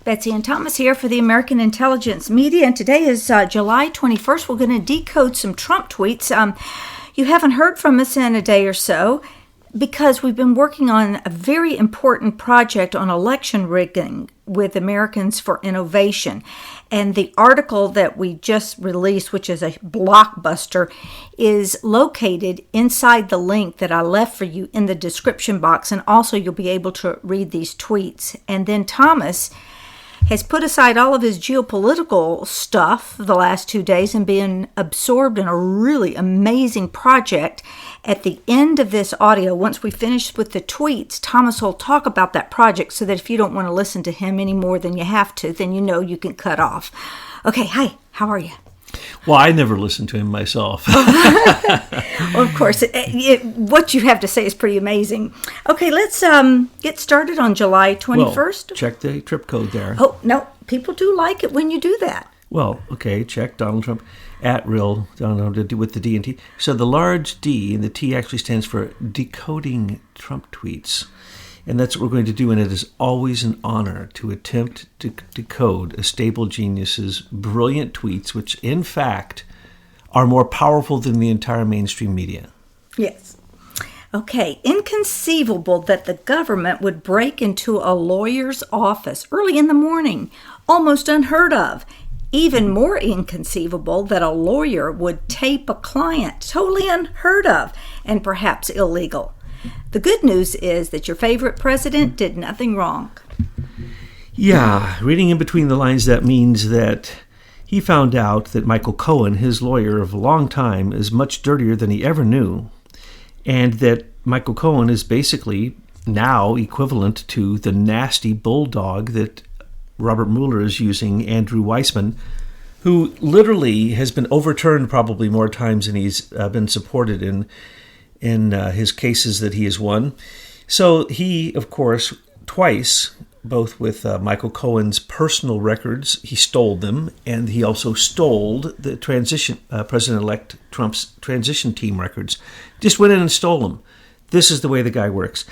Betsy and Thomas here for the American Intelligence Media, and today is July 21st. We're going to decode some Trump tweets. You haven't heard from us in a day or so because we've been working on a very important project on election rigging with Americans for Innovation. And the article that we just released, which is a blockbuster, is located inside the link that I left for you in the description box. And also you'll be able to read these tweets. And then Thomas has put aside all of his geopolitical stuff the last 2 days and been absorbed in a really amazing project. At the end of this audio, once we finish with the tweets, Thomas will talk about that project so that if you don't want to listen to him any more than you have to, then you know you can cut off. Okay, hi, how are you? Well, I never listened to him myself. Well, of course, what you have to say is pretty amazing. Okay, let's get started on July 21st. Well, check the trip code there. Oh, no, people do like it when you do that. Well, okay, check Donald Trump at real Donald with the D and T. So the large D and the T actually stands for decoding Trump tweets. And that's what we're going to do, and it is always an honor to attempt to decode a stable genius's brilliant tweets, which in fact are more powerful than the entire mainstream media. Yes. Okay, inconceivable that the government would break into a lawyer's office early in the morning. Almost unheard of. Even more inconceivable that a lawyer would tape a client. Totally unheard of and perhaps illegal. The good news is that your favorite president did nothing wrong. Yeah, reading in between the lines, that means that he found out that Michael Cohen, his lawyer of a long time, is much dirtier than he ever knew, and that Michael Cohen is basically now equivalent to the nasty bulldog that Robert Mueller is using, Andrew Weissman, who literally has been overturned probably more times than he's been supported in his cases that he has won. So he, of course, twice, both with Michael Cohen's personal records, he stole them, and he also stole the President-elect Trump's transition team records. Just went in and stole them. This is the way the guy works.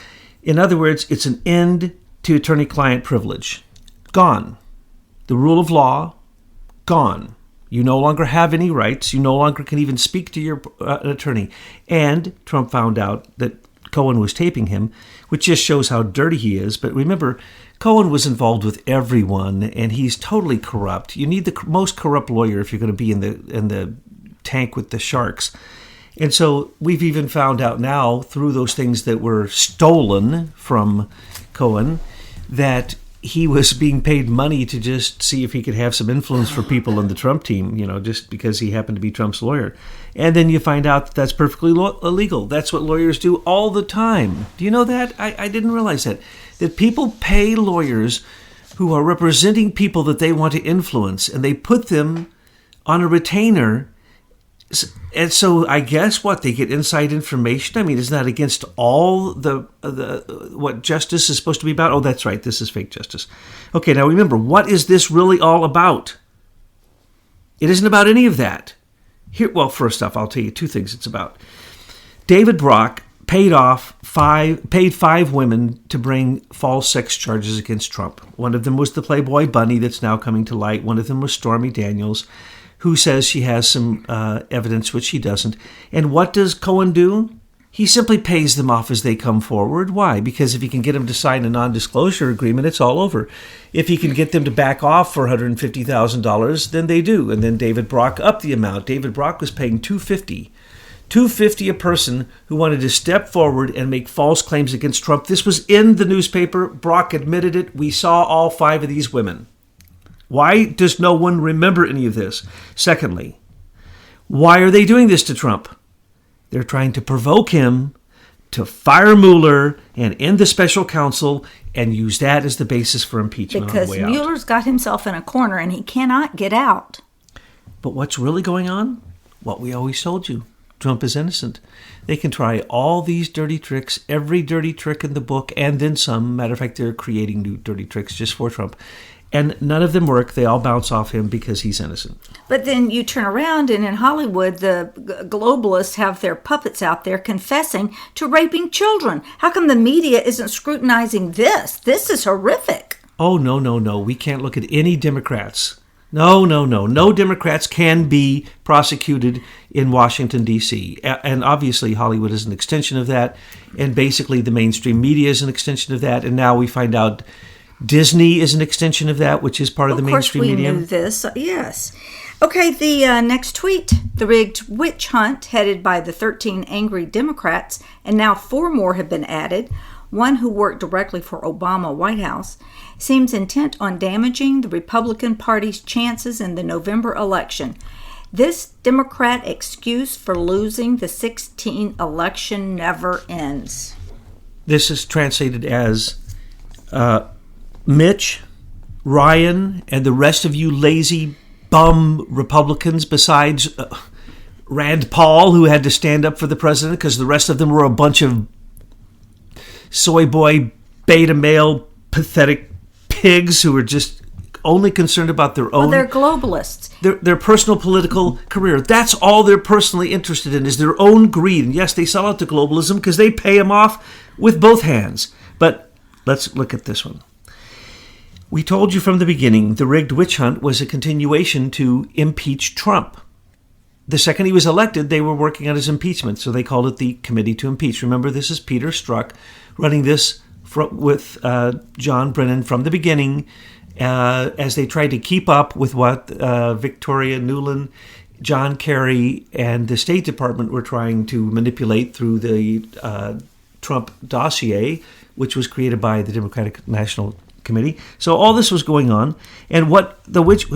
In other words, it's an end to attorney-client privilege. Gone. The rule of law, gone. You no longer have any rights. You no longer can even speak to your attorney. And Trump found out that Cohen was taping him, which just shows how dirty he is. But remember, Cohen was involved with everyone, and he's totally corrupt. You need the most corrupt lawyer if you're going to be in the tank with the sharks. And so we've even found out now through those things that were stolen from Cohen that he was being paid money to just see if he could have some influence for people in the Trump team, just because he happened to be Trump's lawyer. And then you find out that that's perfectly illegal. That's what lawyers do all the time. Do you know that? I didn't realize that people pay lawyers who are representing people that they want to influence, and they put them on a retainer. And so I guess they get inside information. I mean, isn't that against all the what justice is supposed to be about? Oh, that's right. This is fake justice. Okay, now remember, what is this really all about? It isn't about any of that. Well, first off, I'll tell you two things it's about. David Brock paid five women to bring false sex charges against Trump. One of them was the Playboy Bunny that's now coming to light. One of them was Stormy Daniels, who says she has some evidence, which she doesn't. And what does Cohen do? He simply pays them off as they come forward. Why? Because if he can get them to sign a non-disclosure agreement, it's all over. If he can get them to back off for $150,000, then they do. And then David Brock upped the amount. David Brock was paying $250 a person who wanted to step forward and make false claims against Trump. This was in the newspaper. Brock admitted it. We saw all five of these women. Why does no one remember any of this? Secondly, why are they doing this to Trump? They're trying to provoke him to fire Mueller and end the special counsel and use that as the basis for impeachment on the way out. Because Mueller's got himself in a corner and he cannot get out. But what's really going on? What we always told you. Trump is innocent. They can try all these dirty tricks, every dirty trick in the book, and then some. Matter of fact, they're creating new dirty tricks just for Trump. And none of them work. They all bounce off him because he's innocent. But then you turn around and in Hollywood, the globalists have their puppets out there confessing to raping children. How come the media isn't scrutinizing this? This is horrific. Oh, no, no, no. We can't look at any Democrats. No, no, no. No Democrats can be prosecuted in Washington, D.C. And obviously Hollywood is an extension of that. And basically the mainstream media is an extension of that. And now we find out Disney is an extension of that, which is part of the mainstream media. Of course we knew this, yes. Okay, the next tweet. The rigged witch hunt headed by the 13 angry Democrats, and now 4 more have been added, one who worked directly for Obama White House, seems intent on damaging the Republican Party's chances in the November election. This Democrat excuse for losing the 2016 election never ends. This is translated as Mitch, Ryan, and the rest of you lazy bum Republicans besides Rand Paul, who had to stand up for the president because the rest of them were a bunch of soy boy, beta male, pathetic pigs who were just only concerned about their own... Well, they're globalists. Their personal political career. That's all they're personally interested in, is their own greed. And yes, they sell out to globalism because they pay them off with both hands. But let's look at this one. We told you from the beginning the rigged witch hunt was a continuation to impeach Trump. The second he was elected, they were working on his impeachment, so they called it the Committee to Impeach. Remember, this is Peter Strzok running this with John Brennan from the beginning as they tried to keep up with what Victoria Nuland, John Kerry, and the State Department were trying to manipulate through the Trump dossier, which was created by the Democratic National Committee. So all this was going on. And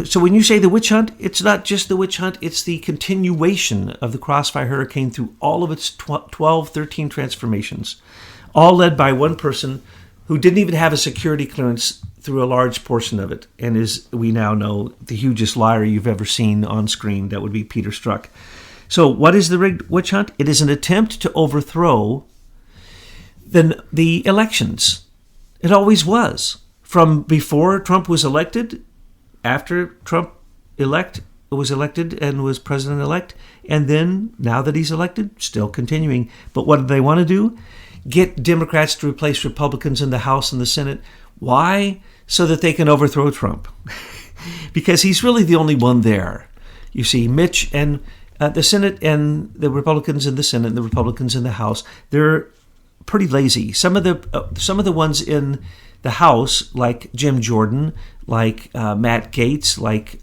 so when you say the witch hunt, it's not just the witch hunt, it's the continuation of the Crossfire Hurricane through all of its 13 transformations, all led by one person who didn't even have a security clearance through a large portion of it, and is, we now know, the hugest liar you've ever seen on screen. That would be Peter Strzok. So what is the rigged witch hunt? It is an attempt to overthrow the elections. It always was. From before Trump was elected, after Trump was elected and was president-elect, and then now that he's elected, still continuing. But what do they want to do? Get Democrats to replace Republicans in the House and the Senate. Why? So that they can overthrow Trump. Because he's really the only one there. You see, Mitch and the Senate and the Republicans in the Senate and the Republicans in the House, they're pretty lazy. Some of the ones in the House, like Jim Jordan, like Matt Gaetz, like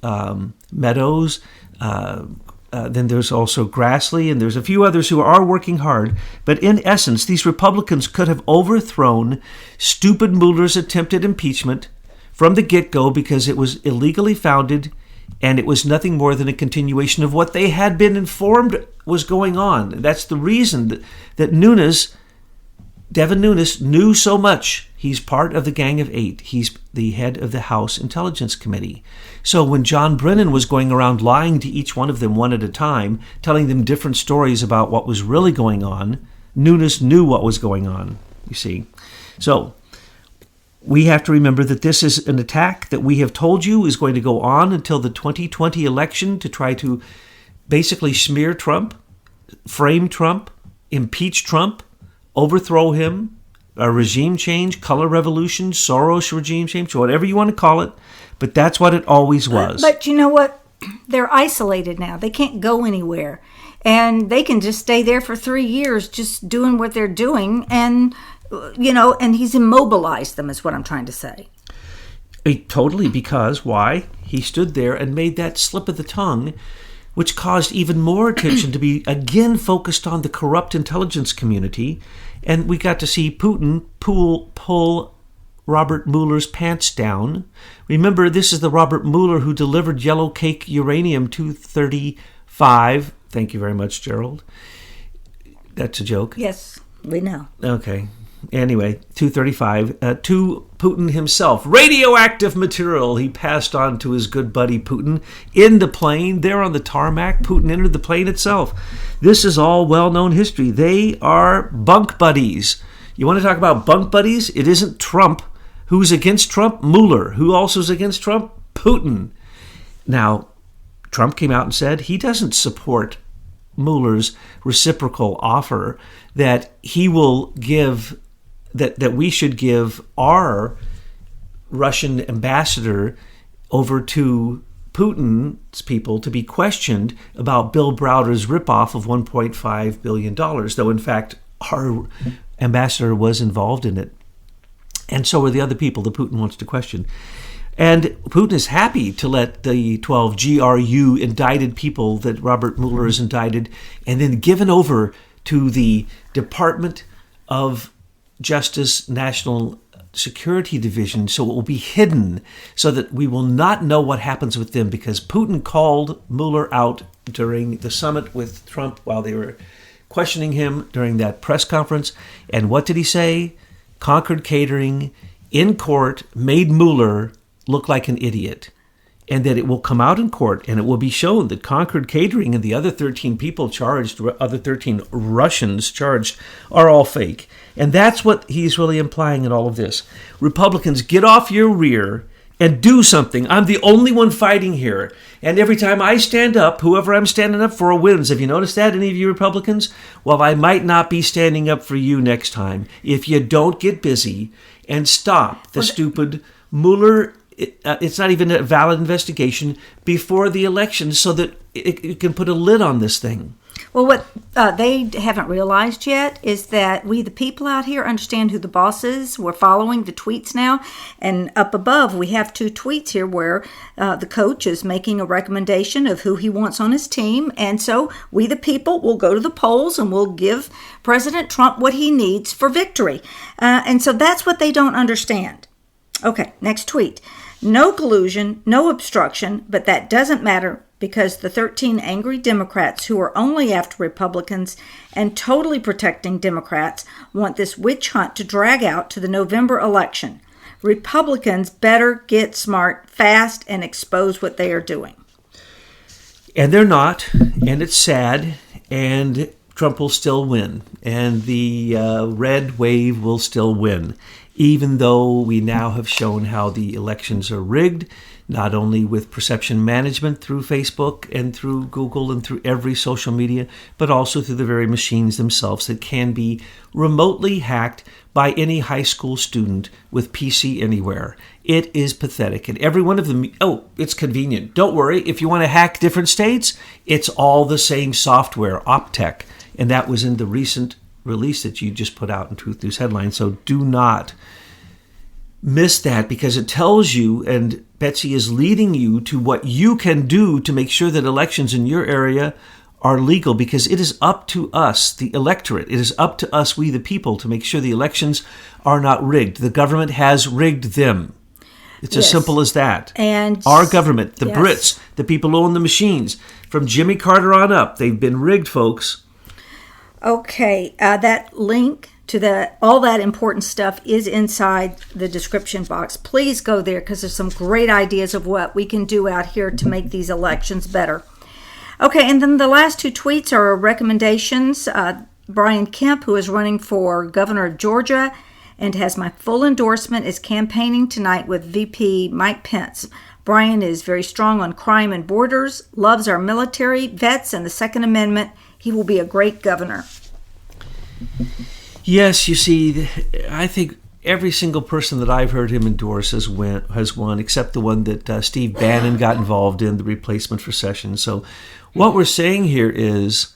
Meadows, then there's also Grassley, and there's a few others who are working hard. But in essence, these Republicans could have overthrown stupid Mueller's attempted impeachment from the get-go because it was illegally founded, and it was nothing more than a continuation of what they had been informed was going on. That's the reason that Devin Nunes knew so much. He's part of the Gang of Eight. He's the head of the House Intelligence Committee. So when John Brennan was going around lying to each one of them one at a time, telling them different stories about what was really going on, Nunes knew what was going on, you see. So we have to remember that this is an attack that we have told you is going to go on until the 2020 election to try to basically smear Trump, frame Trump, impeach Trump, overthrow him, a regime change, color revolution, Soros regime change, whatever you want to call it. But that's what it always was. But you know what? They're isolated now. They can't go anywhere. And they can just stay there for 3 years just doing what they're doing. And, and he's immobilized them is what I'm trying to say. Totally, because why? He stood there and made that slip of the tongue, which caused even more attention to be again focused on the corrupt intelligence community. And we got to see Putin pull Robert Mueller's pants down. Remember, this is the Robert Mueller who delivered yellow cake uranium-235. Thank you very much, Gerald. That's a joke. Yes, we know. Okay. Anyway, 235 to Putin himself. Radioactive material he passed on to his good buddy Putin in the plane. There on the tarmac, Putin entered the plane itself. This is all well-known history. They are bunk buddies. You want to talk about bunk buddies? It isn't Trump. Who's against Trump? Mueller. Who also is against Trump? Putin. Now, Trump came out and said he doesn't support Mueller's reciprocal offer that he will give, that we should give our Russian ambassador over to Putin's people to be questioned about Bill Browder's ripoff of $1.5 billion, though in fact our ambassador was involved in it. And so are the other people that Putin wants to question. And Putin is happy to let the 12 GRU indicted people that Robert Mueller has indicted and then given over to the Department of Justice National Security Division, so it will be hidden, so that we will not know what happens with them, because Putin called Mueller out during the summit with Trump while they were questioning him during that press conference. And what did he say? Concord Catering in court made Mueller look like an idiot, and that it will come out in court and it will be shown that Concord Catering and the other 13 people charged, other 13 Russians charged, are all fake. And that's what he's really implying in all of this. Republicans, get off your rear and do something. I'm the only one fighting here. And every time I stand up, whoever I'm standing up for wins. Have you noticed that, any of you Republicans? Well, I might not be standing up for you next time if you don't get busy and stop the stupid Mueller. It's not even a valid investigation before the election, so that it can put a lid on this thing. Well, what they haven't realized yet is that we, the people out here, understand who the boss is. We're following the tweets now. And up above, we have 2 tweets here where the coach is making a recommendation of who he wants on his team. And so we, the people, will go to the polls and we'll give President Trump what he needs for victory. And so that's what they don't understand. Okay, next tweet. No collusion, no obstruction, but that doesn't matter because the 13 angry Democrats who are only after Republicans and totally protecting Democrats want this witch hunt to drag out to the November election. Republicans better get smart fast and expose what they are doing. And they're not, and it's sad, and Trump will still win, and the red wave will still win, even though we now have shown how the elections are rigged, not only with perception management through Facebook and through Google and through every social media, but also through the very machines themselves that can be remotely hacked by any high school student with PC Anywhere. It is pathetic. And every one of them, it's convenient. Don't worry, if you want to hack different states, it's all the same software, Optech. And that was in the recent release that you just put out in Truth News Headlines. So do not miss that, because it tells you, and Betsy is leading you to what you can do to make sure that elections in your area are legal, because it is up to us, the electorate. It is up to us, we the people, to make sure the elections are not rigged. The government has rigged them. It's as simple as that. And our government, the Brits, the people who own the machines, from Jimmy Carter on up, they've been rigged, folks. Okay, that link to all that important stuff is inside the description box. Please go there, because there's some great ideas of what we can do out here to make these elections better. Okay, and then the last 2 tweets are recommendations. Brian Kemp, who is running for governor of Georgia and has my full endorsement, is campaigning tonight with VP Mike Pence. Brian is very strong on crime and borders, loves our military, vets, and the Second Amendment. He will be a great governor. Yes, you see, I think every single person that I've heard him endorse has won, except the one that Steve Bannon got involved in, the replacement for Sessions. So what we're saying here is,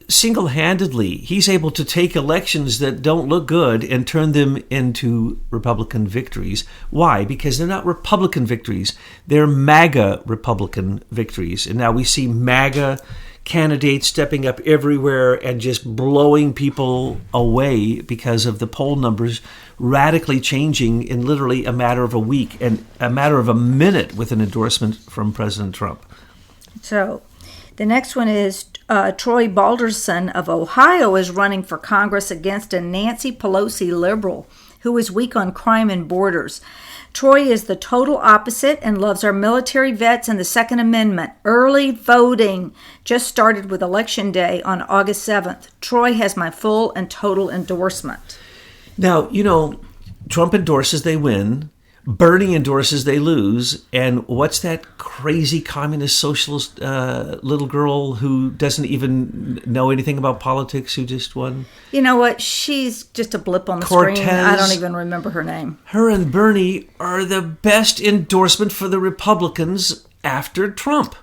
single-handedly, he's able to take elections that don't look good and turn them into Republican victories. Why? Because they're not Republican victories. They're MAGA Republican victories. And now we see MAGA candidates stepping up everywhere and just blowing people away because of the poll numbers radically changing in literally a matter of a week and a matter of a minute with an endorsement from President Trump. So the next one is Troy Balderson of Ohio is running for Congress against a Nancy Pelosi liberal who is weak on crime and borders. Troy is the total opposite and loves our military vets and the Second Amendment. Early voting just started with Election Day on August 7th. Troy has my full and total endorsement. Now, Trump endorses, they win. Bernie endorses, they lose. And what's that crazy communist socialist little girl who doesn't even know anything about politics who just won? You know what? She's just a blip on the Cortez. screen. I don't even remember her name. Her and Bernie are the best endorsement for the Republicans after Trump.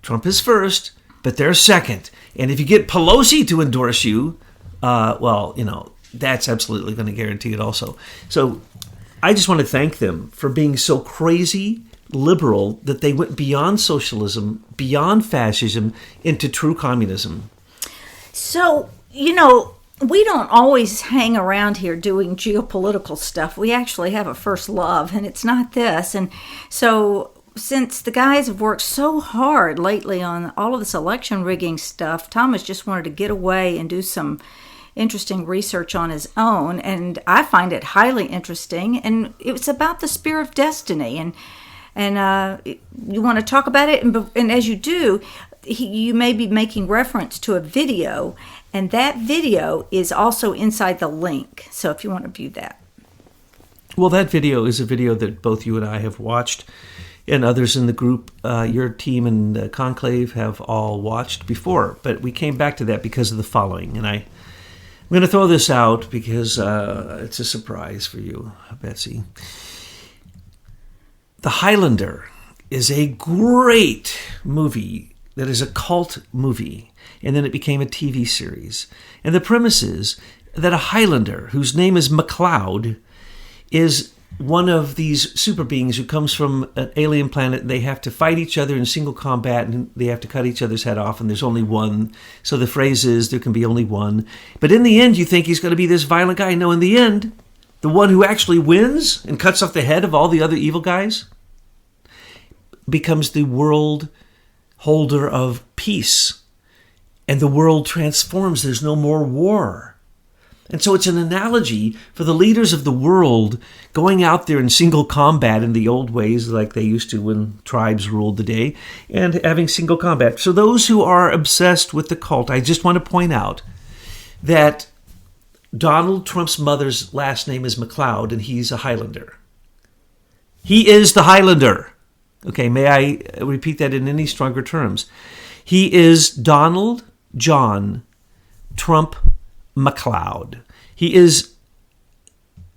Trump is first, but they're second. And if you get Pelosi to endorse you, that's absolutely going to guarantee it also. So I just want to thank them for being so crazy liberal that they went beyond socialism, beyond fascism, into true communism. So, we don't always hang around here doing geopolitical stuff. We actually have a first love, and it's not this. And so since the guys have worked so hard lately on all of this election rigging stuff, Thomas just wanted to get away and do some interesting research on his own, and I find it highly interesting. And it's about the spear of destiny, and you want to talk about it. And as you do, you may be making reference to a video, and that video is also inside the link. So if you want to view that. Well, that video is a video that both you and I have watched, and others in the group, your team and the Conclave have all watched before. But we came back to that because of the following, and I'm going to throw this out because it's a surprise for you, Betsy. The Highlander is a great movie that is a cult movie, and then it became a TV series. And the premise is that a Highlander, whose name is MacLeod, is one of these super beings who comes from an alien planet, and they have to fight each other in single combat, and they have to cut each other's head off, and there's only one. So the phrase is, there can be only one. But in the end, you think he's going to be this violent guy. No, in the end, the one who actually wins and cuts off the head of all the other evil guys becomes the world holder of peace. And the world transforms. There's no more war. And so it's an analogy for the leaders of the world going out there in single combat in the old ways like they used to when tribes ruled the day, and having single combat. So those who are obsessed with the cult, I just want to point out that Donald Trump's mother's last name is MacLeod, and he's a Highlander. He is the Highlander. Okay, may I repeat that in any stronger terms? He is Donald John Trump MacLeod. He is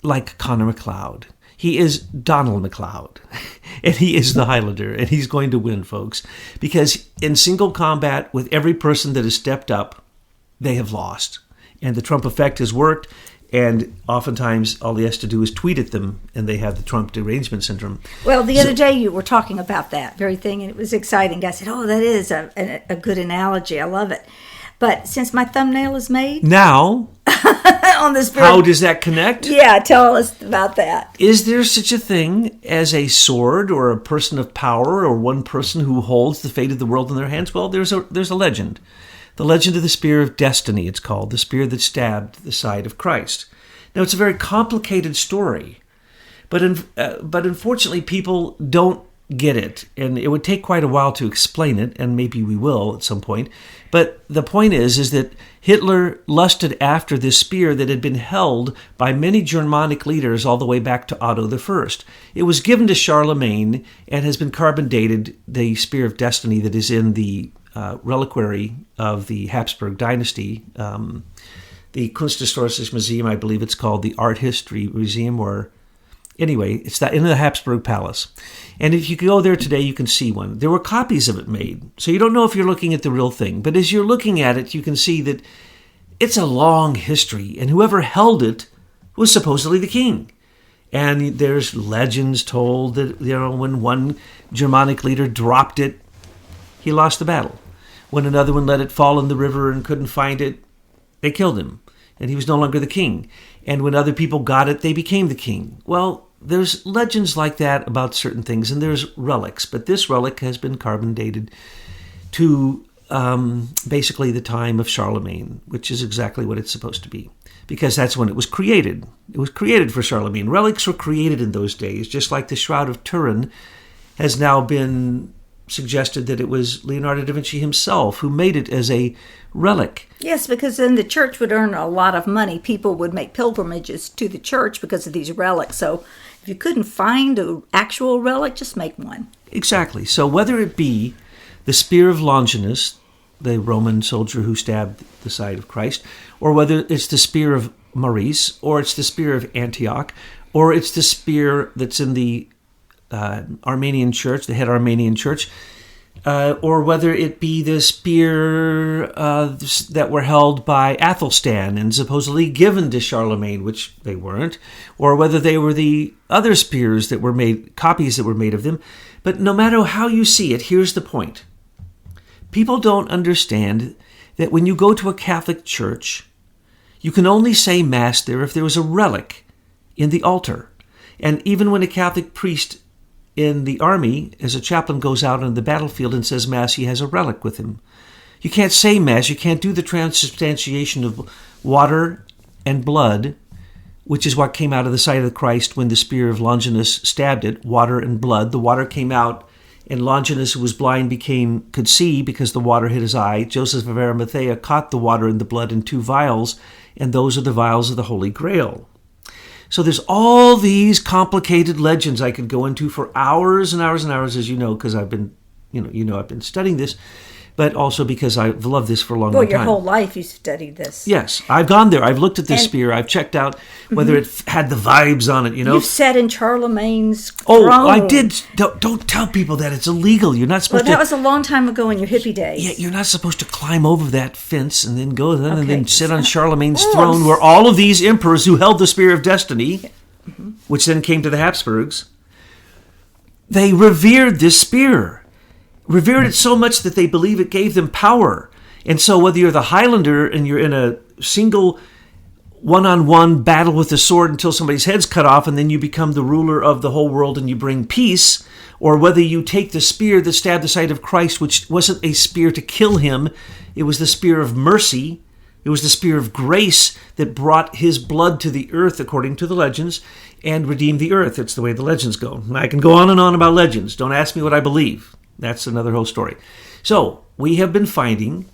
like Connor MacLeod. He is Donald MacLeod. And he is the Highlander. And he's going to win, folks. Because in single combat with every person that has stepped up, they have lost. And the Trump effect has worked. And oftentimes all he has to do is tweet at them, and they have the Trump derangement syndrome. Well, the other day you were talking about that very thing, and it was exciting. I said, that is a good analogy. I love it. But since my thumbnail is made now, on this, how does that connect? Yeah, tell us about that. Is there such a thing as a sword or a person of power or one person who holds the fate of the world in their hands? Well, there's a legend. The legend of the spear of destiny, it's called, the spear that stabbed the side of Christ. Now, it's a very complicated story, but unfortunately, people don't get it, and it would take quite a while to explain it, and maybe we will at some point. But the point is that Hitler lusted after this spear that had been held by many Germanic leaders all the way back to Otto I. It was given to Charlemagne and has been carbon dated, the spear of destiny that is in the reliquary of the Habsburg dynasty, the Kunsthistorisches Museum, I believe it's called, the Art History Museum, or anyway, it's in the Habsburg Palace. And if you go there today, you can see one. There were copies of it made, so you don't know if you're looking at the real thing. But as you're looking at it, you can see that it's a long history, and whoever held it was supposedly the king. And there's legends told that, when one Germanic leader dropped it, he lost the battle. When another one let it fall in the river and couldn't find it, they killed him, and he was no longer the king. And when other people got it, they became the king. Well, there's legends like that about certain things, and there's relics. But this relic has been carbon dated to basically the time of Charlemagne, which is exactly what it's supposed to be, because that's when it was created. It was created for Charlemagne. Relics were created in those days, just like the Shroud of Turin has now been suggested that it was Leonardo da Vinci himself who made it as a relic. Yes, because then the church would earn a lot of money. People would make pilgrimages to the church because of these relics. So if you couldn't find an actual relic, just make one. Exactly. So whether it be the spear of Longinus, the Roman soldier who stabbed the side of Christ, or whether it's the spear of Maurice, or it's the spear of Antioch, or it's the spear that's in the Armenian church, the head Armenian church, or whether it be the spear that were held by Athelstan and supposedly given to Charlemagne, which they weren't, or whether they were the other spears that were made, copies that were made of them. But no matter how you see it, here's the point. People don't understand that when you go to a Catholic church, you can only say Mass there if there was a relic in the altar. And even when a Catholic priest in the army, as a chaplain, goes out on the battlefield and says Mass, he has a relic with him. You can't say Mass, you can't do the transubstantiation of water and blood, which is what came out of the side of Christ when the spear of Longinus stabbed it, water and blood. The water came out, and Longinus, who was blind, could see because the water hit his eye. Joseph of Arimathea caught the water and the blood in 2 vials, and those are the vials of the Holy Grail. So there's all these complicated legends I could go into for hours and hours and hours, as you know, because I've been, I've been studying this, but also because I've loved this for a long time. Well, your whole life you studied this. Yes, I've gone there. I've looked at this spear. I've checked out whether it had the vibes on it. You've sat in Charlemagne's throne. Oh, I did. Don't tell people that. It's illegal. You're not supposed to. Well, that was a long time ago in your hippie days. Yeah, you're not supposed to climb over that fence and then go and then sit on Charlemagne's throne, where all of these emperors who held the spear of destiny, which then came to the Habsburgs, they revered this spear. Revered it so much that they believe it gave them power. And so whether you're the Highlander and you're in a single one-on-one battle with the sword until somebody's head's cut off and then you become the ruler of the whole world and you bring peace, or whether you take the spear that stabbed the side of Christ, which wasn't a spear to kill him, it was the spear of mercy, it was the spear of grace that brought his blood to the earth, according to the legends, and redeemed the earth. It's the way the legends go. I can go on and on about legends. Don't ask me what I believe. That's another whole story. So we have been finding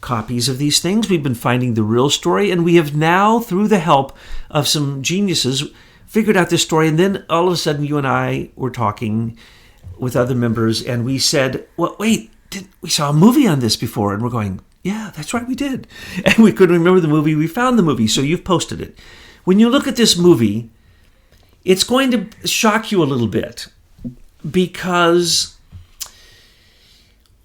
copies of these things. We've been finding the real story, and we have now, through the help of some geniuses, figured out this story. And then all of a sudden, you and I were talking with other members, and we said, well, wait, we saw a movie on this before. And we're going, yeah, that's right, we did. And we couldn't remember the movie. We found the movie, so you've posted it. When you look at this movie, it's going to shock you a little bit, because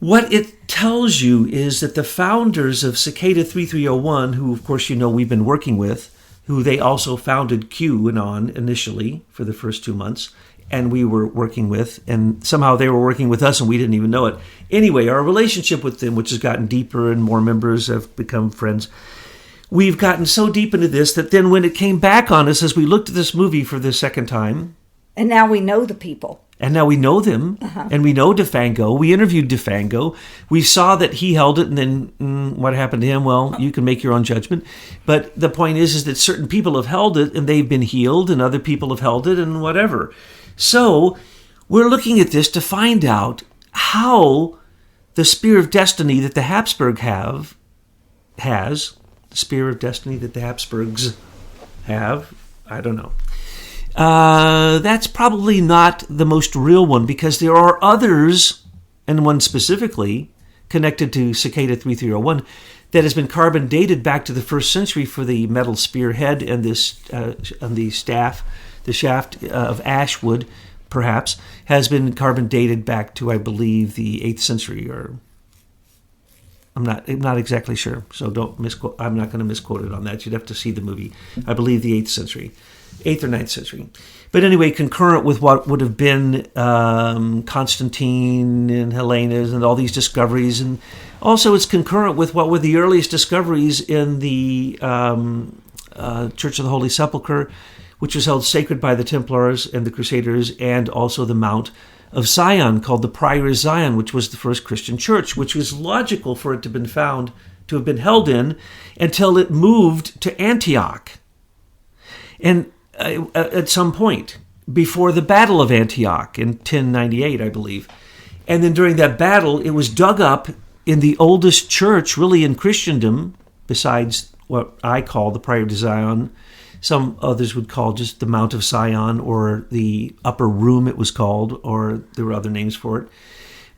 what it tells you is that the founders of Cicada 3301, who, of course, we've been working with, who they also founded QAnon initially for the first 2 months, and we were working with, and somehow they were working with us and we didn't even know it. Anyway, our relationship with them, which has gotten deeper and more members have become friends, we've gotten so deep into this that then when it came back on us as we looked at this movie for the second time... And now we know the people. And now we know them, and we know DeFango. We interviewed DeFango. We saw that he held it, and then what happened to him? Well, you can make your own judgment. But the point is that certain people have held it, and they've been healed, and other people have held it, and whatever. So we're looking at this to find out how the Spear of Destiny that the Habsburg has, the Spear of Destiny that the Habsburgs have, I don't know. That's probably not the most real one, because there are others, and one specifically connected to Cicada 3301 that has been carbon dated back to the 1st century for the metal spearhead and this and the staff, the shaft of ash wood, perhaps, has been carbon dated back to, I believe, the 8th century, or I'm not exactly sure, so don't misquote. I'm not going to misquote it on that. You'd have to see the movie. I believe the 8th century. 8th or 9th century. But anyway, concurrent with what would have been Constantine and Helena's and all these discoveries. And also it's concurrent with what were the earliest discoveries in the Church of the Holy Sepulchre, which was held sacred by the Templars and the Crusaders, and also the Mount of Zion, called the Prior's Zion, which was the first Christian church, which was logical for it to have been held in until it moved to Antioch. And at some point before the Battle of Antioch in 1098, I believe. And then during that battle, it was dug up in the oldest church, really, in Christendom, besides what I call the Prior to Zion. Some others would call just the Mount of Sion, or the Upper Room, it was called, or there were other names for it.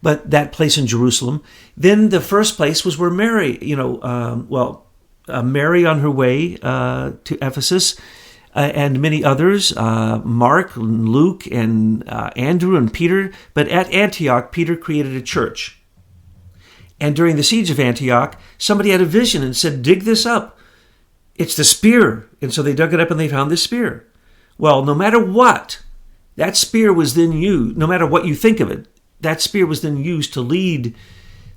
But that place in Jerusalem. Then the first place was where Mary, Mary on her way to Ephesus, and many others, Mark, and Luke, and Andrew, and Peter. But at Antioch, Peter created a church. And during the siege of Antioch, somebody had a vision and said, dig this up. It's the spear. And so they dug it up and they found this spear. Well, no matter what, that spear was then used, no matter what you think of it, that spear was then used to lead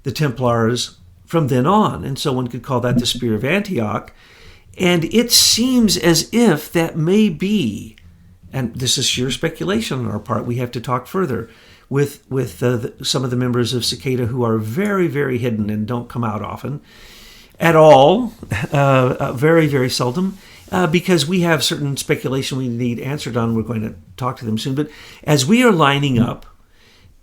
the Templars from then on. And so one could call that the Spear of Antioch. And it seems as if that may be, and this is sheer speculation on our part, we have to talk further with some of the members of Cicada who are very, very hidden and don't come out often at all, very, very seldom, because we have certain speculation we need answered on. We're going to talk to them soon. But as we are lining up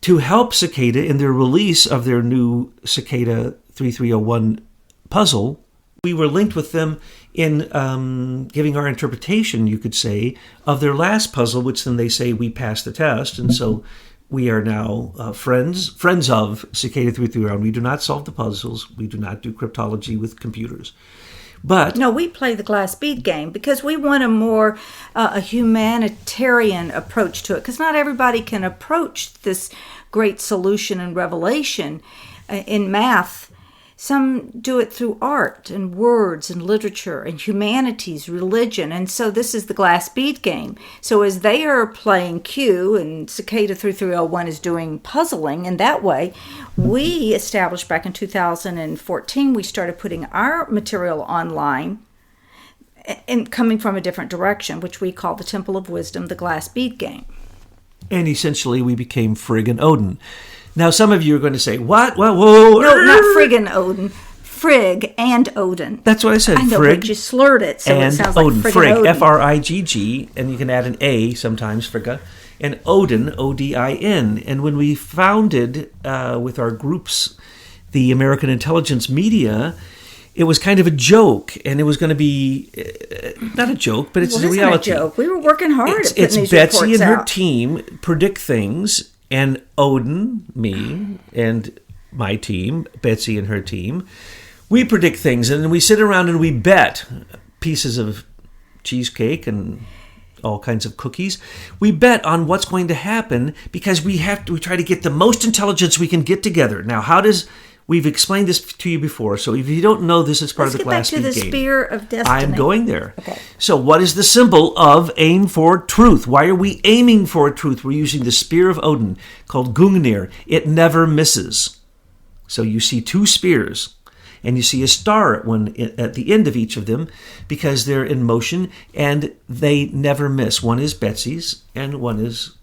to help Cicada in their release of their new Cicada 3301 puzzle, we were linked with them in giving our interpretation, you could say, of their last puzzle, which then they say we passed the test. And so we are now friends of Cicada 331. We do not solve the puzzles. We do not do cryptology with computers. But no, we play the glass bead game because we want a more a humanitarian approach to it, because not everybody can approach this great solution and revelation in math. Some do it through art and words and literature and humanities, religion. And so this is the glass bead game. So as they are playing Q and Cicada 3301 is doing puzzling in that way, we established back in 2014, we started putting our material online and coming from a different direction, which we call the Temple of Wisdom, the glass bead game. And essentially we became Frigg and Odin. Now, some of you are going to say, what? Whoa. No, not Frigg and Odin. Frigg and Odin. That's what I said. I know, Frigg, but you slurred it, so it sounds Odin. like Frigg, Odin. F-R-I-G-G, and you can add an A sometimes, Frigga, and Odin, O-D-I-N. And when we founded, with our groups, the American Intelligence Media, it was kind of a joke, and it was going to be, not a joke, but it's a reality. Not a joke. We were working hard at putting these Betsy and her out. team predict things, and Odin, me, and my team, Betsy and her team, we predict things, and then we sit around and we bet pieces of cheesecake and all kinds of cookies. We bet on what's going to happen because we try to get the most intelligence we can get together. Now, we've explained this to you before, so if you don't know this, it's part of the glass bead game. Let's get back to the Spear of Destiny. I'm going there. Okay. So what is the symbol of aim for truth? Why are we aiming for truth? We're using the Spear of Odin, called Gungnir. It never misses. So you see two spears, and you see a star at the end of each of them because they're in motion, and they never miss. One is Betsy's, and one is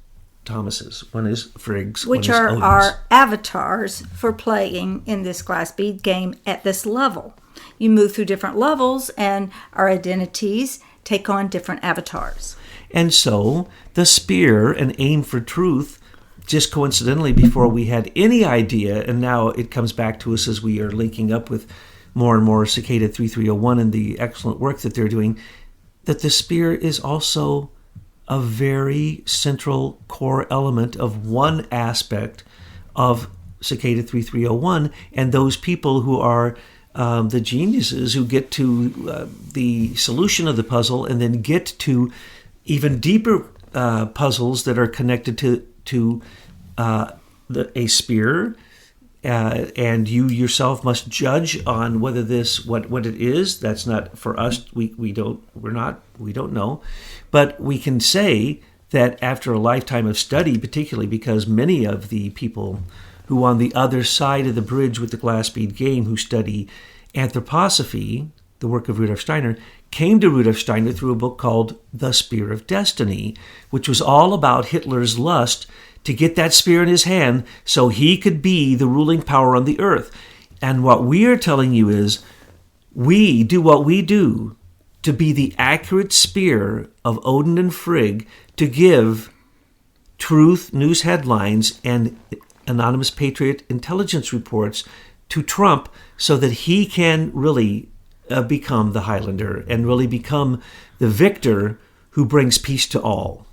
Thomas's. One is Frigg's. Which one is are Odin's. our avatars for playing in this glass bead game at this level. You move through different levels, and our identities take on different avatars. And so the spear and aim for truth, just coincidentally, before we had any idea, and now it comes back to us as we are linking up with more and more Cicada 3301 and the excellent work that they're doing, that the spear is also a very central core element of one aspect of Cicada 3301, and those people who are the geniuses who get to the solution of the puzzle and then get to even deeper puzzles that are connected to a spear, and you yourself must judge on whether this what it is. That's not for us. We don't know, but we can say that after a lifetime of study, particularly because many of the people who on the other side of the bridge with the glass bead game who study anthroposophy, the work of Rudolf Steiner, came to Rudolf Steiner through a book called The Spear of Destiny, which was all about Hitler's lust to get that spear in his hand so he could be the ruling power on the earth. And what we are telling you is we do what we do to be the accurate spear of Odin and Frigg to give truth, news headlines, and anonymous patriot intelligence reports to Trump so that he can really become the Highlander and really become the victor who brings peace to all.